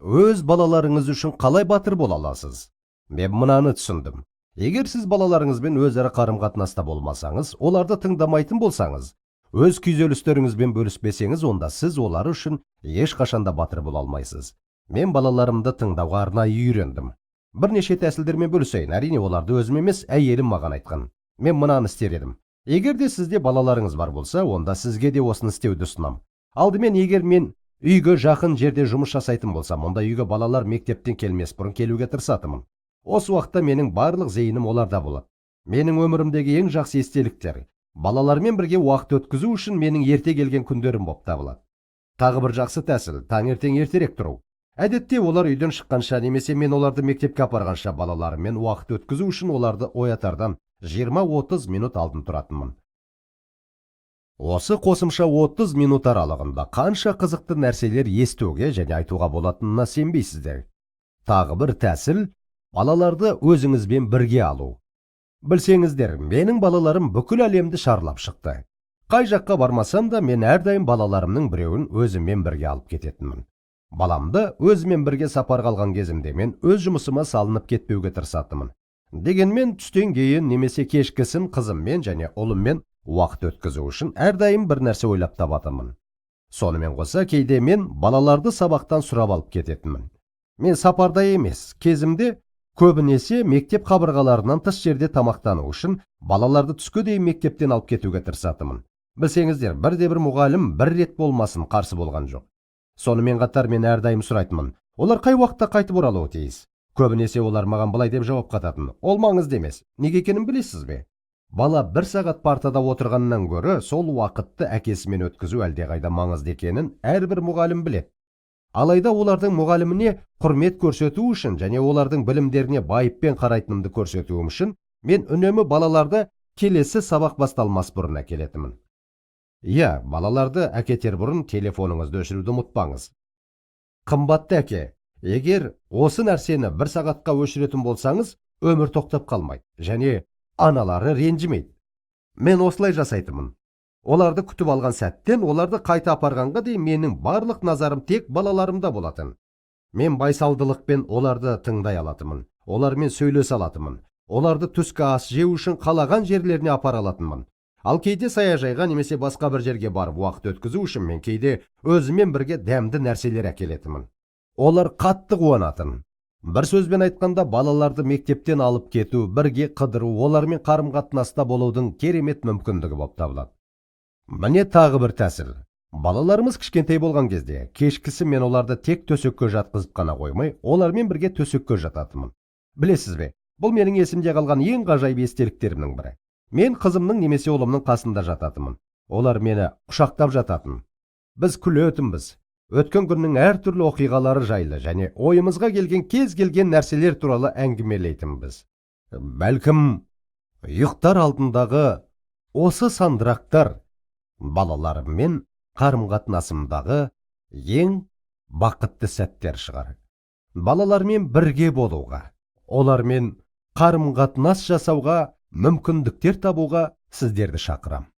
өз балаларыңыз үшін қалай батыр бола аласыз? Мен мынаны түсіндім. Егер сіз балаларыңызбен өзара қарым-қатынаста болмасаңыз, оларды тыңдамайтын болсаңыз, өз күйзелістеріңізбен бөліспесеңіз, онда сіз олар үшін ешқашанда батыр бола алмайсыз. Мен балаларымды тыңдауға арнайы үйрендім. Бірнеше тәсілдермен бөлісейін. Әрине, оларды өзім емес, әйелім маған айтқан. Мен мынаны істер едім. Егер де сізде балаларыңыз бар болса, онда сізге де осыны істеуді ұсынам. Алдымен, егер мен үйге жақын жерде жұмыс жасайтын болсам, онда үйге балалар мектептен келмес бұрын келуге тырысатымын. Осы уақытта менің барлық зейінім оларда болады. Менің өмірімдегі ең жақсы естеліктер балалармен бірге уақыт өткізу үшін менің ерте келген күндерім болып табылады. Тағы бір жақсы тәсіл, таңертең ертерек тұру. Әдетте олар үйден шыққанша немесе мен оларды мектепке апарғанша балаларыммен уақыт өткізу үшін оларды оятардан 20-30 минут алдын тұратынмын. Осы қосымша 30 минут аралығында қанша қызықты нәрселер естуге және айтуға болатынына сенбейсіздер. Тағы бір тәсіл, балаларды өзіңізбен бірге алу. Білсеңіздер, менің балаларым бүкіл әлемді шарлап шықты. Қай жаққа бармасам да, мен әрдайым балаларымның біреуін өзіммен бірге алып кететінмін. Баламды өзімен бірге сапарға алған кезімде мен өз жұмысыма салынып кетпеуге тырысатынмын. Дегенмен түстен кейін немесе кешкісін қызыммен және ұлыммен уақыт өткізу үшін әрдайым бір нәрсе ойлап табатынмын. Сонымен қоса, кейде мен балаларды сабақтан сұрап алып кететінмін. Мен сапарда емес, кезімде көбінесе мектеп қабырғаларынан тыс жерде тамақтану үшін балаларды түске дейін мектептен алып кетуге тырысатынмын. Білсеңіздер, бірде-бір мұғалім бір рет болмасын қарсы болған жоқ. Сонымен қатар мен әрдайым сұрайтынмын, олар қай уақытта қайтып оралуы тиіс? Көбінесе олар маған былай деп жауап қататын: ол маңызды емес. Неге екенін білесіз бе? Бала 1 сағат партада отырғаннан гөрі сол уақытты әкесімен өткізу әлдеқайда маңызды екенін әрбір мұғалім біледі. Алайда олардың мұғаліміне құрмет көрсету үшін және олардың білімдеріне байыппен қарайтынымды көрсетуім үшін мен үнемі балаларды келесі сабақ басталмас бұрын әкелетімін. Иә, балаларды әкетер бұрын телефоныңызды өшіруді ұмытпаңыз. Қымбатты әке, егер осы нәрсені 1 сағатқа өшіретін болсаңыз, өмір тоқтап қалмайды және аналары ренжімейді. Мен осылай жасайтынмын. Оларды күтіп алған сәттен оларды қайта апарғанға дейін менің барлық назарым тек балаларымда болатын. Мен байсалдылықпен оларды тыңдай алатынмын. Олармен сөйлесе алатынмын. Оларды түскі ас жеу үшін қалаған жерлеріне апара алатынмын. Ал кейде саяжайға немесе басқа бір жерге барып уақыт өткізу үшін мен кейде өзімен бірге дәмді нәрселер әкелетінмін. Олар қатты қуанатын. Бір сөзбен айтқанда, балаларды мектептен алып кету, бірге қыдыру, олармен қарым-қатынаста болудың керемет мүмкіндігі болып табылады. Міне тағы бір тәсіл. Балаларымыз кішкентай болған кезде, кешкісі мен оларды тек төсекке жатқызып қана қоймай, олармен бірге төсекке жататынмын. Білесіз бе, бұл менің есімде қалған ең ғажайып естеліктерімнің бірі. Мен қызымның немесе ұлымның қасында жататынмын. Олар мені құшақтап жататын. Біз күлетінбіз. Өткен күннің әртүрлі оқиғалары жайлы және ойымызға келген кез келген нәрселер туралы әңгімелейтінбіз. Бәлкім, ұйықтар алдындағы осы сандырақтар балаларыммен қарым-қатынасымдағы ең бақытты сәттер шығар. Балалармен бірге болуға, олармен қарым-қатынас жасауға, мүмкіндіктер табуға сіздерді шақырам.